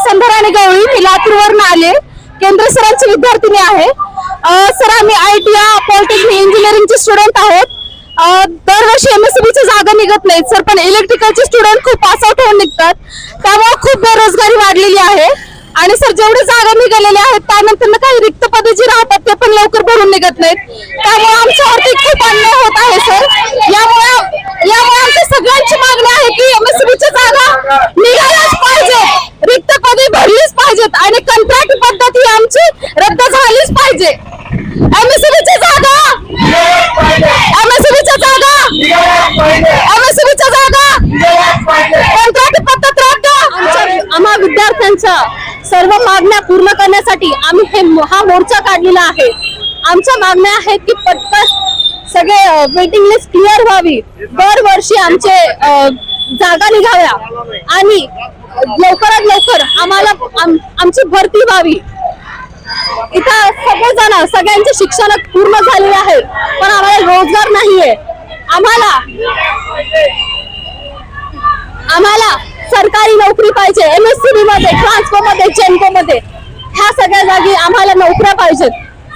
संध्याराणी गवळी, मी लातूरवरून आले. केंद्र सरांची विद्यार्थिनी आहे. सर, आम्ही ITI पॉलिटेक्निक इंजिनिअरिंगचे स्टुडंट आहोत. दरवर्षी MSCBच्या जागा निघत नाहीत सर, पण इलेक्ट्रिकलचे स्टुडंट खूप पास आउट होऊन निघतात. त्यामुळे खूप बेरोजगारी वाढलेली आहे. आणि सर, जेवढे जागा निघालेल्या आहेत त्यानंतर काही रिक्त पदे जी राहतात ते पण लवकर भरून निघत नाहीत. त्यामुळे आमच्यावरती खूप अन्याय होत आहे सर. यामुळे आमच्या सगळ्यांची मागणी आहे की MSCBच्या जागा निघायलाच पाहिजे, रिक्त पदे भरलीच पाहिजेत आणि कंत्राटी पद्धत ही आमची रद्द झालीच पाहिजे. MSCBच्या जागा, MSCBच्या जागा, MSCBच्या जागा, कंत्राटी पद्धत रद्द. आम्हा विद्यार्थ्यांच्या सर्व मागण्या पूर्ण करण्यासाठी आम्ही हा मोर्चा काढलेला आहे. आमच्या मागण्या आहेत की पटकन सगळे वेटिंग लिस्ट क्लिअर व्हावी, दरवर्षी आमचे जागा निघाव्या आणि लवकरात लवकर आम्हाला आमची भरती व्हावी. इथं सगळ्यांचे शिक्षण पूर्ण झालेले आहे, पण आम्हाला रोजगार नाहीये. आम्हाला सरकारी नोकरी पाहिजे. MSCB मध्ये, ट्रान्सको मध्ये, जेनको मध्ये, ह्या सगळ्या जागी आम्हाला नोकऱ्या पाहिजेत.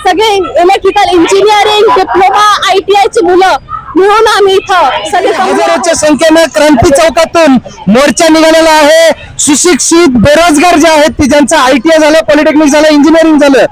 सगळे इलेक्ट्रिकल इंजिनिअरिंग, डिप्लोमा, ITI ची मुलं मिळून आम्ही इथं सगळे हजारोच्या संख्येनं क्रांती चौकातून मोर्चा निघालेला आहे. सुशिक्षित बेरोजगार जे आहेत, ज्यांचं ITI झालं, पॉलिटेक्निक झालं, इंजिनिअरिंग झालं,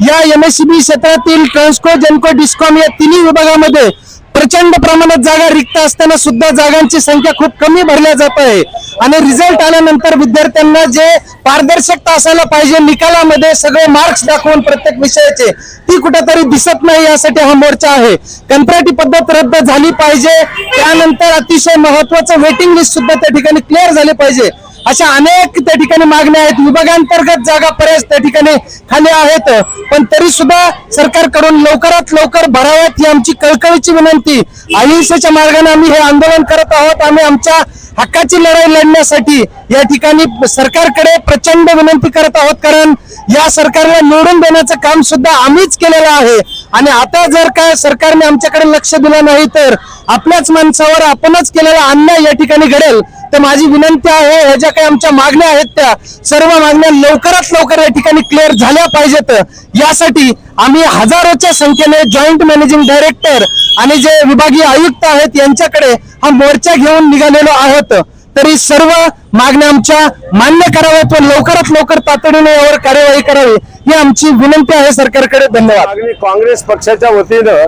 या MSCB क्षेत्रातील ट्रान्सको, जेनको, डिस्कॉम या तिन्ही विभागामध्ये प्रचंड प्रमाणात जागा रिक्त असताना सुद्धा जागांची संख्या खूप कमी भरल्या जात आहे. आणि रिझल्ट आल्यानंतर विद्यार्थ्यांना जे पारदर्शकता असायला पाहिजे निकालामध्ये, सगळे मार्क्स दाखवून प्रत्येक विषयाचे, ती कुठेतरी दिसत नाही. यासाठी हा मोर्चा आहे. कंत्राटी पद्धत रद्द झाली पाहिजे. त्यानंतर अतिशय महत्वाचं वेटिंग लिस्ट सुद्धा त्या ठिकाणी क्लिअर झाली पाहिजे. अशा अनेक त्या ठिकाणी मागण्या आहेत. विभागांतर्गत जागा बऱ्याच त्या ठिकाणी खाली आहेत, पण तरी सुद्धा सरकारकडून लवकरात लवकर भराव्यात ही आमची कळकळीची विनंती. अहिंसेच्या मार्गाने आम्ही हे आंदोलन करत आहोत. आम्ही आमच्या हक्काची लढाई लढण्यासाठी या ठिकाणी सरकारकडे प्रचंड विनंती करत आहोत, कारण या सरकारला निवडून देण्याचं काम सुद्धा आम्हीच केलेलं आहे. आणि आता जर काय सरकारने आमच्याकडे लक्ष दिलं नाही तर आपल्याच माणसावर आपणच केलेला अन्याय या ठिकाणी घडेल. तर माझी विनंती आहे, ह्या ज्या काही आमच्या मागण्या आहेत त्या सर्व मागण्या लवकरात लवकर या ठिकाणी क्लिअर झाल्या पाहिजेत. यासाठी आम्ही हजारोच्या संख्येने जॉईंट मॅनेजिंग डायरेक्टर आणि जे विभागीय आयुक्त आहेत यांच्याकडे हा मोर्चा घेऊन निघालेलो आहोत. तरी सर्व मागण्या आमच्या मान्य कराव्यात व लवकरात लवकर तातडीने यावर कार्यवाही करावी ही आमची विनंती आहे सरकारकडे. धन्यवाद. काँग्रेस पक्षाच्या वतीनं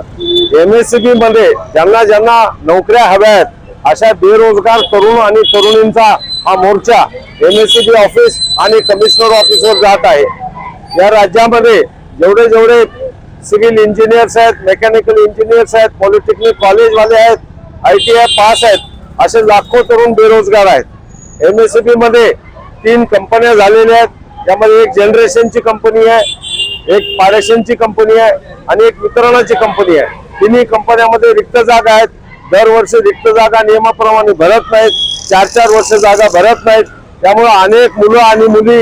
MSCB मध्ये ज्यांना नोकऱ्या हव्यात अशा बेरोजगार तरुण आणि तरुणींचा हा मोर्चा MSCB ऑफिस आणि कमिशनर ऑफिसवर जात आहे. या राज्यामध्ये जेवढे सिव्हिल इंजिनियर्स आहेत, मेकॅनिकल इंजिनियर्स आहेत, पॉलिटेक्निक कॉलेजवाले आहेत, ITI पास आहेत, असे लाखो तरुण बेरोजगार आहेत. MSCB मध्ये 3 कंपन्या झालेल्या आहेत. त्यामध्ये एक जनरेशनची कंपनी आहे, एक पारेशनची कंपनी आहे आणि एक वितरणाची कंपनी आहे. तिन्ही कंपन्यांमध्ये रिक्त जागा आहेत. दरवर्षी रिक्त जागा नियमाप्रमाणे भरत नाहीत. 4-4 वर्ष जागा भरत नाहीत. त्यामुळे अनेक मुलं आणि मुली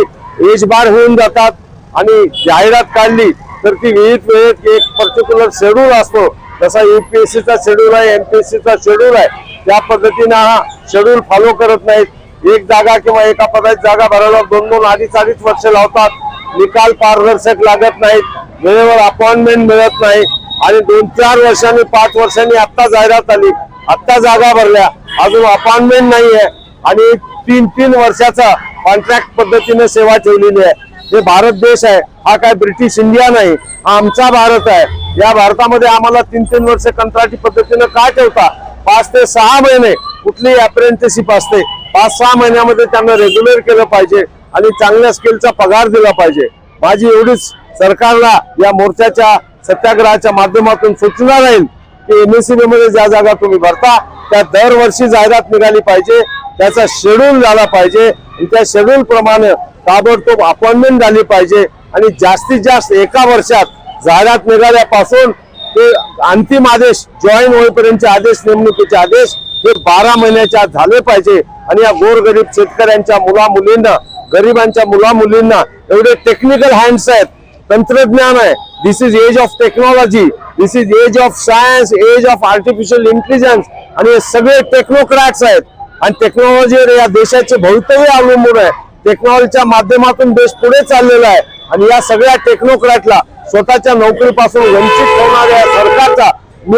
एजबार होऊन जातात. आणि जाहिरात काढली तर ती वेळेत एक पर्टिक्युलर शेड्यूल असतो, तसा UPSCचा शेड्यूल आहे, MPSCचा शेड्यूल आहे. त्या पद्धतीने हा शेड्यूल फॉलो करत नाहीत. एक जागा किंवा एका पदाची जागा भरायला 2-2, 2.5 वर्ष लावतात. निकाल पारदर्शक लागत नाहीत. वेळेवर अपॉइंटमेंट मिळत नाही. आणि 2-4 वर्षांनी, 5 वर्षांनी आत्ता जाहिरात आली, आत्ता जागा भरल्या, अजून अपॉइंटमेंट नाहीये. आणि 3-3 वर्षाचा कॉन्ट्रॅक्ट पद्धतीने सेवा ठेवलेली आहे. हे भारत देश आहे, हा काय ब्रिटिश इंडिया नाही, हा आमचा भारत आहे. या भारतामध्ये आम्हाला 3-3 वर्ष कंत्राटी पद्धतीने का ठेवता? 5 ते 6 महिने कुठली अप्रेंटिसशिप असते. 5-6 महिन्यामध्ये त्यांना रेग्युलर केलं पाहिजे आणि चांगल्या स्किलचा पगार दिला पाहिजे. माझी एवढीच सरकारला या मोर्चाच्या सत्याग्रहाच्या माध्यमातून सूचना राहील की MSCB मध्ये ज्या जागा तुम्ही भरता त्या दरवर्षी जाहिरात निघाली पाहिजे, त्याचा शेड्यूल झाला पाहिजे. त्या शेड्यूल प्रमाणे ताबडतोब अपॉइंटमेंट झाली पाहिजे. आणि जास्तीत जास्त एका वर्षात जाहिरात निघाल्यापासून ते अंतिम आदेश जॉईन होईपर्यंतचे आदेश, नेमणुकीचे आदेश हे 12 महिन्याच्या आत झाले पाहिजे. आणि या गोरगरीब शेतकऱ्यांच्या मुला-मुलींना, गरिबांच्या मुला-मुलींना एवढे टेक्निकल हँड्स आहेत, तंत्रज्ञान आहे. This is age of technology, this is age of science, age of artificial intelligence. आणि हे सगळे टेक्नोक्रॅट्स आहेत आणि टेक्नॉलॉजीवर या देशाचे भवितव्य अवलंबून आहे. टेक्नॉलॉजीच्या माध्यमातून देश पुढे चाललेला आहे आणि या सगळ्या टेक्नोक्रॅटला स्वतःच्या नोकरीपासून वंचित ठेवणाऱ्या या सरकारचा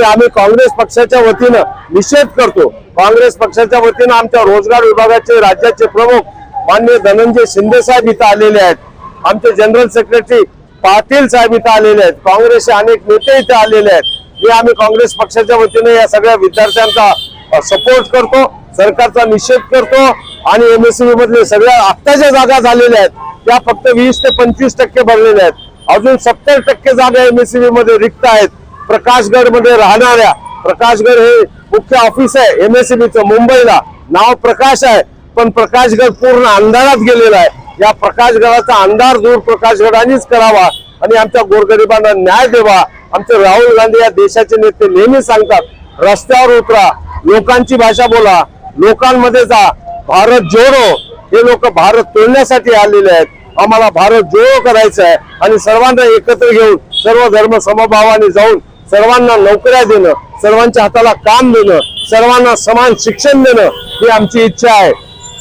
आम्ही काँग्रेस पक्षाच्या वतीनं निषेध करतो. काँग्रेस पक्षाच्या वतीनं आमच्या रोजगार विभागाचे राज्याचे प्रमुख माननीय धनंजय शिंदे साहेब इथं आलेले आहेत. आमचे जनरल सेक्रेटरी पाटील साहेब इथं आलेले आहेत. काँग्रेसचे अनेक नेते इथं आलेले आहेत. आम्ही काँग्रेस पक्षाच्या वतीने या सगळ्या विद्यार्थ्यांचा सपोर्ट करतो, सरकारचा निषेध करतो आणि एमएससीबी मधले सगळ्या आत्ताच्या जागा झालेल्या आहेत त्या फक्त 20 ते 25% भरलेल्या आहेत. अजून 70% जागा एमएससीबी मध्ये रिक्त आहेत. प्रकाशगड मध्ये राहणाऱ्या, प्रकाशगड हे मुख्य ऑफिस आहे एमएससीबीचं मुंबईला, नाव प्रकाश आहे पण प्रकाशगड पूर्ण अंधारात गेलेला आहे. या प्रकाशगडाचा अंधार दूर प्रकाशगडानेच करावा आणि आमच्या गोरगरिबांना न्याय द्यावा. आमचे राहुल गांधी या देशाचे नेते नेहमी सांगतात, रस्त्यावर उतरा, लोकांची भाषा बोला, लोकांमध्ये जा, भारत जोडो. हे लोक भारत तोडण्यासाठी आलेले आहेत. आम्हाला भारत जोडो करायचं आहे आणि सर्वांना एकत्र घेऊन सर्व धर्म समभावाने जाऊन सर्वांना नोकऱ्या देणं, सर्वांच्या हाताला काम देणं, सर्वांना समान शिक्षण देणं ही आमची इच्छा आहे.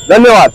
धन्यवाद.